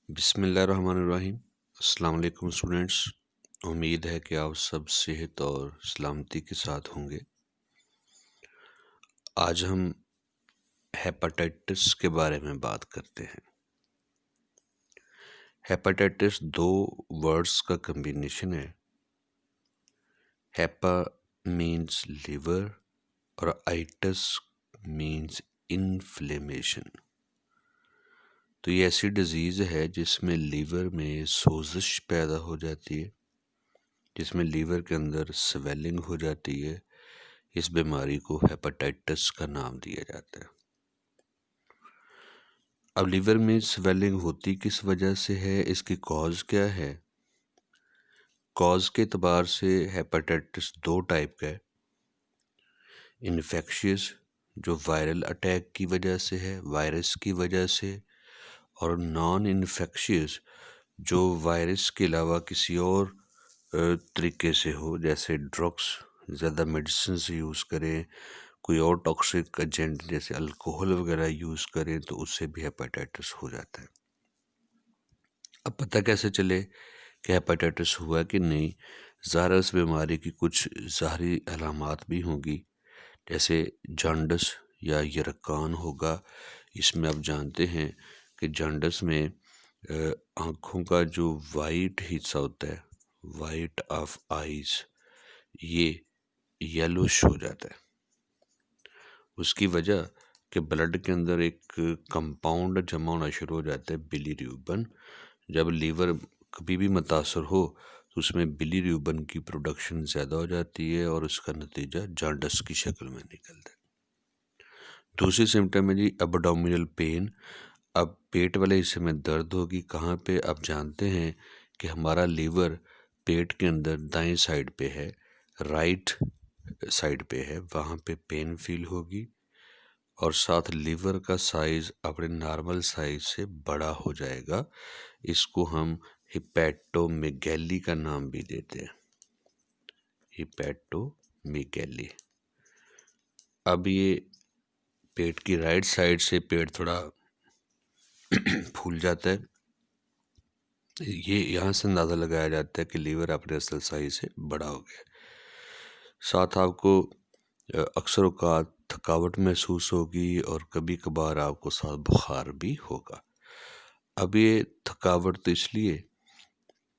بسم اللہ الرحمن الرحیم۔ السلام علیکم اسٹوڈینٹس، امید ہے کہ آپ سب صحت اور سلامتی کے ساتھ ہوں گے۔ آج ہم ہیپاٹائٹس کے بارے میں بات کرتے ہیں۔ ہیپاٹائٹس دو ورڈز کا کمبینیشن ہے۔ ہیپا مینز لیور اور آئٹس مینز انفلیمیشن۔ تو یہ ایسی ڈیزیز ہے جس میں لیور میں سوزش پیدا ہو جاتی ہے، جس میں لیور کے اندر سویلنگ ہو جاتی ہے۔ اس بیماری کو ہیپاٹائٹس کا نام دیا جاتا ہے۔ اب لیور میں سویلنگ ہوتی کس وجہ سے ہے، اس کی کاز کیا ہے؟ کاز کے اعتبار سے ہیپاٹائٹس دو ٹائپ کا ہے۔ انفیکشیس جو وائرل اٹیک کی وجہ سے ہے، وائرس کی وجہ سے، اور نان انفیکشیس جو وائرس کے علاوہ کسی اور طریقے سے ہو، جیسے ڈرگس زیادہ میڈیسنز یوز کریں، کوئی اور ٹاکسک ایجنٹ جیسے الکوہل وغیرہ یوز کریں تو اس سے بھی ہیپاٹائٹس ہو جاتا ہے۔ اب پتہ کیسے چلے کہ ہیپاٹائٹس ہوا کہ نہیں؟ ظاہر اس بیماری کی کچھ ظاہری علامات بھی ہوں گی، جیسے جانڈس یا یرقان ہوگا۔ اس میں آپ جانتے ہیں کہ جانڈس میں آنکھوں کا جو وائٹ حصہ ہوتا ہے، وائٹ آف آئیز، یہ یلوش ہو جاتا ہے۔ اس کی وجہ کہ بلڈ کے اندر ایک کمپاؤنڈ جمع ہونا شروع ہو جاتا ہے، بلی ریوبن۔ جب لیور کبھی بھی متاثر ہو تو اس میں بلی ریوبن کی پروڈکشن زیادہ ہو جاتی ہے اور اس کا نتیجہ جانڈس کی شکل میں نکلتا ہے۔ دوسری سمٹم ہے جی ایبڈومینل پین۔ اب پیٹ والے حصے میں درد ہوگی۔ کہاں پہ؟ آپ جانتے ہیں کہ ہمارا لیور پیٹ کے اندر دائیں سائڈ پہ ہے، رائٹ سائڈ پہ ہے، وہاں پہ پین فیل ہوگی، اور ساتھ لیور کا سائز اپنے نارمل سائز سے بڑا ہو جائے گا۔ اس کو ہم ہیپیٹومیگیلی کا نام بھی دیتے ہیں، ہیپیٹومیگیلی۔ اب یہ پیٹ کی رائٹ سائڈ سے پیٹ تھوڑا پھول جاتا ہے۔ یہ یہاں سے اندازہ لگایا جاتا ہے کہ لیور اپنے اصل سائز سے بڑا ہو گیا۔ ساتھ آپ کو اکثر اوقات تھکاوٹ محسوس ہوگی اور کبھی کبھار آپ کو ساتھ بخار بھی ہوگا۔ اب یہ تھکاوٹ تو اس لیے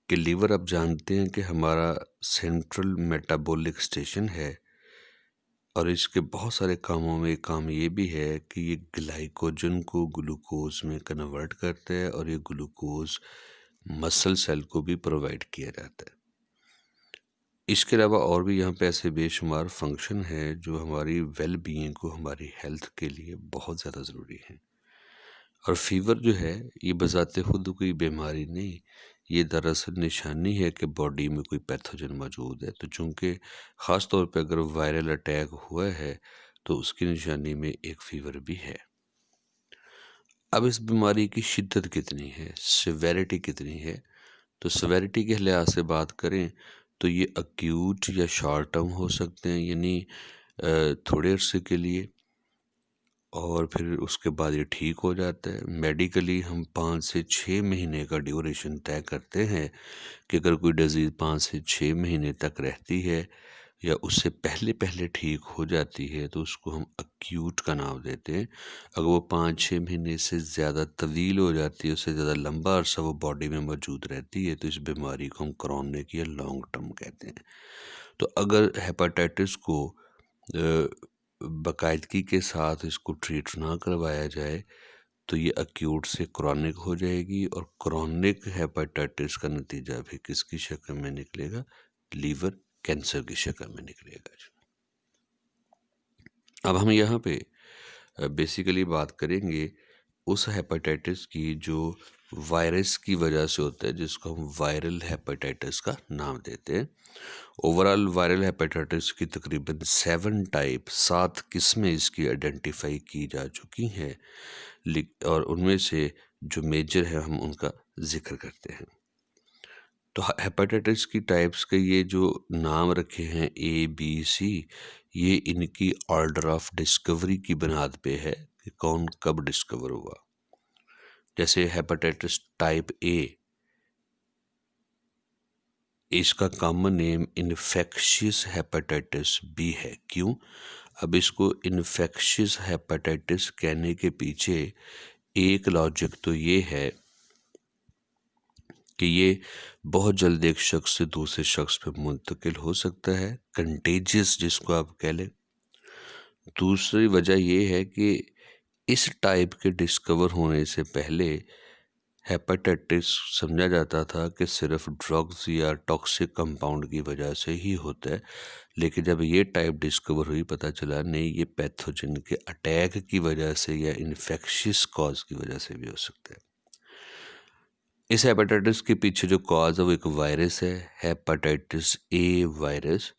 کہ لیور آپ جانتے ہیں کہ ہمارا سینٹرل میٹابولک اسٹیشن ہے، اور اس کے بہت سارے کاموں میں ایک کام یہ بھی ہے کہ یہ گلائکوجن کو گلوکوز میں کنورٹ کرتا ہے، اور یہ گلوکوز مسل سیل کو بھی پرووائڈ کیا جاتا ہے۔ اس کے علاوہ اور بھی یہاں پہ ایسے بے شمار فنکشن ہیں جو ہماری ویل بینگ کو، ہماری ہیلتھ کے لیے بہت زیادہ ضروری ہیں۔ اور فیور جو ہے یہ بذات خود کوئی بیماری نہیں، یہ دراصل نشانی ہے کہ باڈی میں کوئی پیتھوجن موجود ہے۔ تو چونکہ خاص طور پہ اگر وائرل اٹیک ہوا ہے تو اس کی نشانی میں ایک فیور بھی ہے۔ اب اس بیماری کی شدت کتنی ہے، سیویرٹی کتنی ہے؟ تو سیویرٹی کے لحاظ سے بات کریں تو یہ اکیوٹ یا شارٹ ٹرم ہو سکتے ہیں، یعنی تھوڑے عرصے کے لیے، اور پھر اس کے بعد یہ ٹھیک ہو جاتا ہے۔ میڈیکلی ہم 5 سے 6 مہینے کا ڈیوریشن طے کرتے ہیں کہ اگر کوئی ڈیزیز 5 سے 6 مہینے تک رہتی ہے یا اس سے پہلے ٹھیک ہو جاتی ہے تو اس کو ہم اکیوٹ کا نام دیتے ہیں۔ اگر وہ 5-6 مہینے سے زیادہ طویل ہو جاتی ہے، اس سے زیادہ لمبا عرصہ وہ باڈی میں موجود رہتی ہے، تو اس بیماری کو ہم کرونک یا لانگ ٹرم کہتے ہیں۔ تو اگر ہیپاٹائٹس کو باقاعدگی کے ساتھ اس کو ٹریٹ نہ کروایا جائے تو یہ اکیوٹ سے کرونک ہو جائے گی، اور کرونک ہیپاٹائٹس کا نتیجہ بھی کس کی شکل میں نکلے گا؟ لیور کینسر کی شکل میں نکلے گا۔ اب ہم یہاں پہ بیسیکلی بات کریں گے اس ہیپاٹائٹس کی جو وائرس کی وجہ سے ہوتا ہے، جس کو ہم وائرل ہیپاٹائٹس کا نام دیتے ہیں۔ اوورال وائرل ہیپاٹائٹس کی تقریباً 7 قسمیں اس کی آئیڈینٹیفائی کی جا چکی ہیں، اور ان میں سے جو میجر ہے ہم ان کا ذکر کرتے ہیں۔ تو ہیپاٹائٹس کی ٹائپس کے یہ جو نام رکھے ہیں ABC، یہ ان کی آرڈر آف ڈسکوری کی بنیاد پہ ہے کہ کون کب ڈسکور ہوا۔ جیسے ہیپاٹائٹس ٹائپ اے، اس کا common name infectious hepatitis B ہے۔ کیوں؟ اب اس کو انفیکشیس ہیپاٹائٹس کہنے کے پیچھے ایک لاجک تو یہ ہے کہ یہ بہت جلد ایک شخص سے دوسرے شخص پہ منتقل ہو سکتا ہے، کنٹیجیس جس کو آپ کہہ لیں۔ دوسری وجہ یہ ہے کہ اس ٹائپ کے ڈسکور ہونے سے پہلے ہیپاٹائٹس سمجھا جاتا تھا کہ صرف ڈرگز یا ٹاکسک کمپاؤنڈ کی وجہ سے ہی ہوتا ہے، لیکن جب یہ ٹائپ ڈسکور ہوئی پتہ چلا نہیں، یہ پیتھوجن کے اٹیک کی وجہ سے یا انفیکشیس کاز کی وجہ سے بھی ہو سکتا ہے۔ اس ہیپاٹائٹس کے پیچھے جو کاز ہے وہ ایک وائرس ہے، ہیپاٹائٹس اے وائرس۔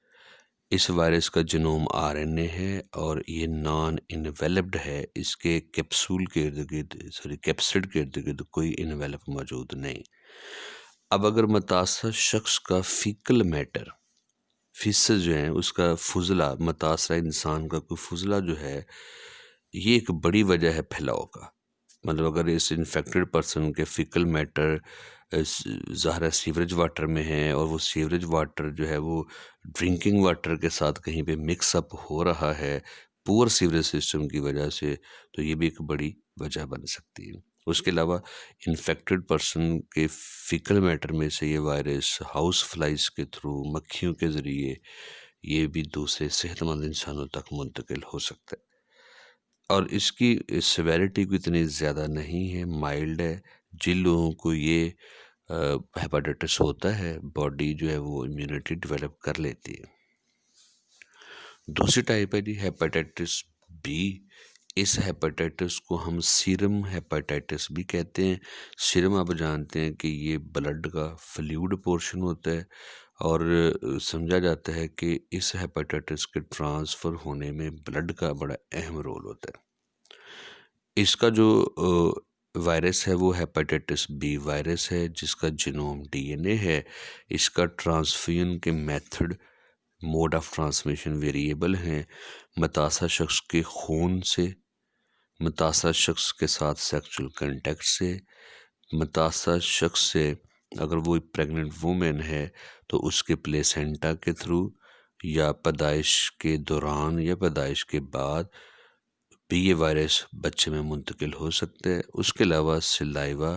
اس وائرس کا جنوم RNA ہے اور یہ نان انویلپڈ ہے، اس کے کیپسول کے ارد گرد کیپسڈ کے ارد گرد کوئی انویلپ موجود نہیں۔ اب اگر متاثرہ شخص کا فیکل میٹر، فیسز جو ہیں، اس کا فضلہ، متاثرہ انسان کا کوئی فضلہ جو ہے، یہ ایک بڑی وجہ ہے پھیلاؤ کا۔ مطلب اگر اس انفیکٹڈ پرسن کے فیکل میٹر ظاہر ہے سیوریج واٹر میں ہے اور وہ سیوریج واٹر جو ہے وہ ڈرنکنگ واٹر کے ساتھ کہیں پہ مکس اپ ہو رہا ہے پور سیوریج سسٹم کی وجہ سے، تو یہ بھی ایک بڑی وجہ بن سکتی ہے۔ اس کے علاوہ انفیکٹڈ پرسن کے فیکل میٹر میں سے یہ وائرس ہاؤس فلائز کے تھرو، مکھیوں کے ذریعے، یہ بھی دوسرے صحت مند انسانوں تک منتقل ہو سکتا ہے۔ اور اس کی سیویرٹی کو اتنی زیادہ نہیں ہے، مائلڈ ہے۔ جن لوگوں کو یہ ہیپاٹائٹس ہوتا ہے، باڈی جو ہے وہ امیونٹی ڈیولپ کر لیتی ہے۔ دوسری ٹائپ ہے جی ہیپاٹائٹس بی۔ اس ہیپاٹائٹس کو ہم سیرم ہیپاٹائٹس بھی کہتے ہیں۔ سیرم آپ جانتے ہیں کہ یہ بلڈ کا فلوئڈ پورشن ہوتا ہے، اور سمجھا جاتا ہے کہ اس ہیپاٹائٹس کے ٹرانسفر ہونے میں بلڈ کا بڑا اہم رول ہوتا ہے۔ اس کا جو وائرس ہے وہ ہیپاٹائٹس بی وائرس ہے، جس کا جینوم DNA ہے۔ اس کا ٹرانسفیوژن کے method, mode of transmission variable ہیں۔ متاثرہ شخص کے خون سے، متاثرہ شخص کے ساتھ سیکچول کنٹیکٹ سے، متاثرہ شخص سے اگر وہ پریگننٹ وومن ہے تو اس کے پلیسنٹا کے تھرو، یا پیدائش کے دوران یا پیدائش کے بعد بھی یہ وائرس بچے میں منتقل ہو سکتا ہے۔ اس کے علاوہ سلائیوا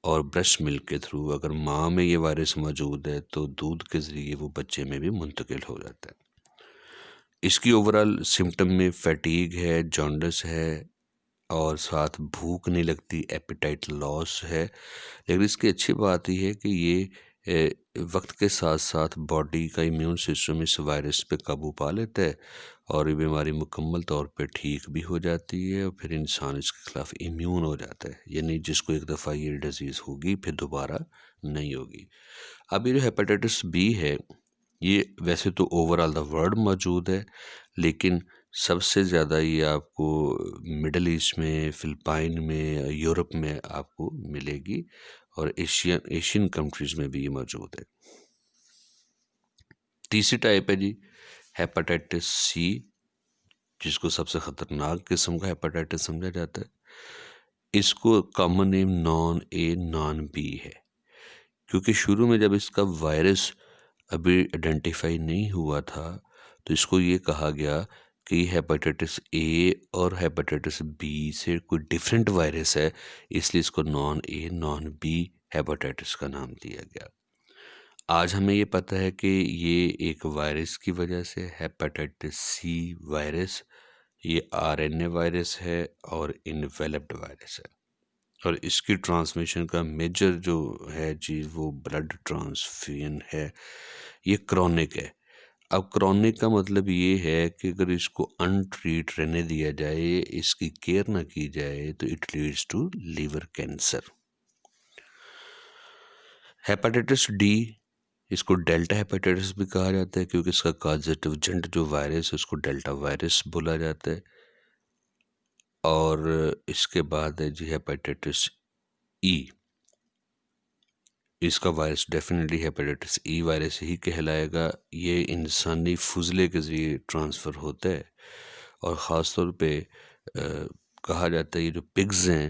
اور برسٹ ملک کے تھرو اگر ماں میں یہ وائرس موجود ہے تو دودھ کے ذریعے وہ بچے میں بھی منتقل ہو جاتا ہے۔ اس کی اوورال سمٹم میں فیٹیگ ہے، جانڈس ہے، اور ساتھ بھوک نہیں لگتی، ایپیٹائٹ لاس ہے۔ لیکن اس کی اچھی بات یہ ہے کہ یہ وقت کے ساتھ ساتھ باڈی کا امیون سسٹم اس وائرس پہ قابو پا لیتا ہے اور یہ بیماری مکمل طور پہ ٹھیک بھی ہو جاتی ہے، اور پھر انسان اس کے خلاف امیون ہو جاتا ہے، یعنی جس کو ایک دفعہ یہ ڈیزیز ہوگی پھر دوبارہ نہیں ہوگی۔ اب یہ جو ہیپاٹائٹس بی ہے، یہ ویسے تو اوور آل دا ورلڈ موجود ہے، لیکن سب سے زیادہ یہ آپ کو مڈل ایسٹ میں، فلپائن میں، یورپ میں آپ کو ملے گی، اور ایشین کنٹریز میں بھی یہ موجود ہے۔ تیسری ٹائپ ہے جی ہیپاٹائٹس سی، جس کو سب سے خطرناک قسم کا ہیپاٹائٹس سمجھا جاتا ہے۔ اس کو common name non A non B ہے، کیونکہ شروع میں جب اس کا وائرس ابھی آئیڈینٹیفائی نہیں ہوا تھا تو اس کو یہ کہا گیا کہ یہ ہیپاٹائٹس اے اور ہیپاٹائٹس بی سے کوئی ڈیفرنٹ وائرس ہے، اس لیے اس کو naan A non be hepatitis کا نام دیا گیا۔ آج ہمیں یہ پتہ ہے کہ یہ ایک وائرس کی وجہ سے ہیپاٹائٹس سی وائرس، یہ RNA وائرس ہے اور انویلپڈ وائرس ہے، اور اس کی ٹرانسمیشن کا میجر جو ہے چیز وہ بلڈ ٹرانسفیوژن ہے۔ یہ کرونک ہے۔ اب کرونک کا مطلب یہ ہے کہ اگر اس کو ان ٹریٹ رہنے دیا جائے، اس کی کیئر نہ کی جائے، تو it leads to liver cancer. Hepatitis D, اس کو ڈیلٹا ہیپاٹائٹس بھی کہا جاتا ہے، کیونکہ اس کا کازیٹیو ایجنٹ جو وائرس ہے اس کو ڈیلٹا وائرس بولا جاتا ہے۔ اور اس کے بعد ہے جی ہیپاٹائٹس ای۔ اس کا وائرس ڈیفینیٹلی ہیپاٹائٹس ای وائرس ہی کہلائے گا۔ یہ انسانی فضلے کے ذریعے ٹرانسفر ہوتا ہے، اور خاص طور پہ کہا جاتا ہے یہ جو پگز ہیں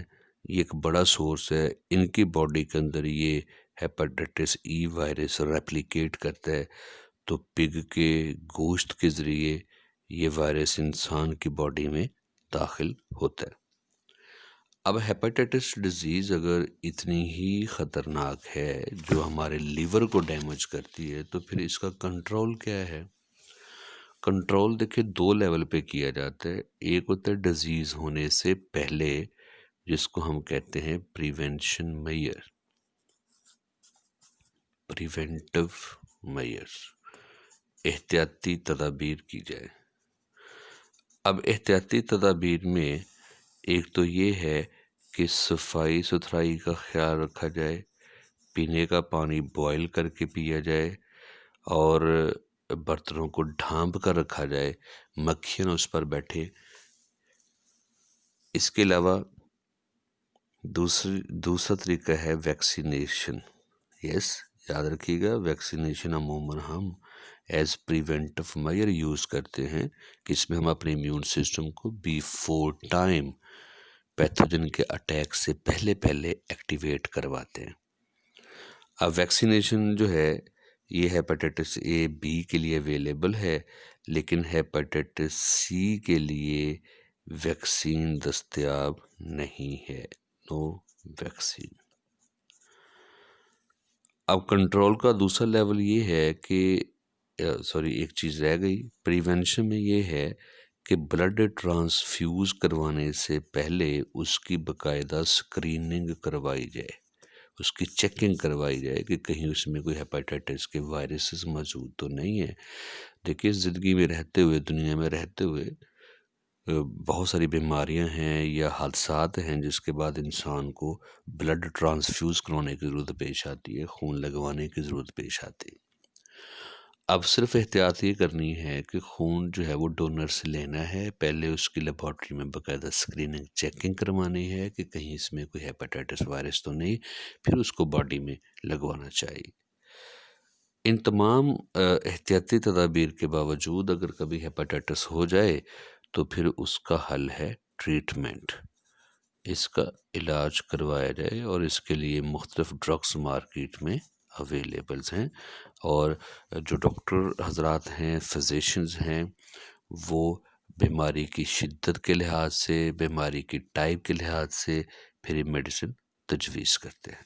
یہ ایک بڑا سورس ہے. ان کی باڈی کے اندر یہ ہیپاٹائٹس ای وائرس ریپلیکیٹ کرتا ہے، تو پگ کے گوشت کے ذریعے یہ وائرس انسان کی باڈی میں داخل ہوتا ہے. اب ہیپاٹائٹس ڈیزیز اگر اتنی ہی خطرناک ہے جو ہمارے لیور کو ڈیمیج کرتی ہے، تو پھر اس کا کنٹرول کیا ہے؟ کنٹرول دیکھیں 2 لیول پہ کیا جاتا ہے. ایک ہوتا ہے ڈیزیز ہونے سے پہلے، جس کو ہم کہتے ہیں پریونشن میئر، پریونٹیو میئرز، احتیاطی تدابیر کی جائے. اب احتیاطی تدابیر میں ایک تو یہ ہے کہ صفائی ستھرائی کا خیال رکھا جائے، پینے کا پانی بوائل کر کے پیا جائے، اور برتنوں کو ڈھانپ کر رکھا جائے، مکھیاں اس پر بیٹھے. اس کے علاوہ دوسرا طریقہ ہے ویکسینیشن. یس، یاد رکھیے گا، ویکسینیشن عموماً ہم ایز پریونٹیو میئر یوز کرتے ہیں کہ اس میں ہم اپنے امیون سسٹم کو بیفور ٹائم پیتھوجن کے اٹیک سے پہلے ایکٹیویٹ کرواتے ہیں. اب ویکسینیشن جو ہے یہ ہیپاٹائٹس اے بی کے لیے اویلیبل ہے، لیکن ہیپاٹائٹس سی کے لیے ویکسین دستیاب نہیں ہے. نو ویکسین. اب کنٹرول کا دوسرا لیول یہ ہے کہ ایک چیز رہ گئی. پریونشن میں یہ ہے کہ بلڈ ٹرانسفیوز کروانے سے پہلے اس کی باقاعدہ اسکریننگ کروائی جائے، اس کی چیکنگ کروائی جائے کہ کہیں اس میں کوئی ہیپاٹائٹس کے وائرسز موجود تو نہیں ہے. دیکھیے، زندگی میں رہتے ہوئے، دنیا میں رہتے ہوئے بہت ساری بیماریاں ہیں یا حادثات ہیں جس کے بعد انسان کو بلڈ ٹرانسفیوز کروانے کی ضرورت پیش آتی ہے، خون لگوانے کی ضرورت پیش آتی ہے. اب صرف احتیاط یہ کرنی ہے کہ خون جو ہے وہ ڈونر سے لینا ہے، پہلے اس کی لیبارٹری میں باقاعدہ اسکریننگ چیکنگ کروانی ہے کہ کہیں اس میں کوئی ہیپاٹائٹس وائرس تو نہیں، پھر اس کو باڈی میں لگوانا چاہیے. ان تمام احتیاطی تدابیر کے باوجود اگر کبھی ہیپاٹائٹس ہو جائے تو پھر اس کا حل ہے ٹریٹمنٹ. اس کا علاج کروایا جائے، اور اس کے لیے مختلف ڈرگس مارکیٹ میں اویلیبلز ہیں، اور جو ڈاکٹر حضرات ہیں، فزیشنز ہیں، وہ بیماری کی شدت کے لحاظ سے، بیماری کی ٹائپ کے لحاظ سے پھر یہ میڈیسن تجویز کرتے ہیں.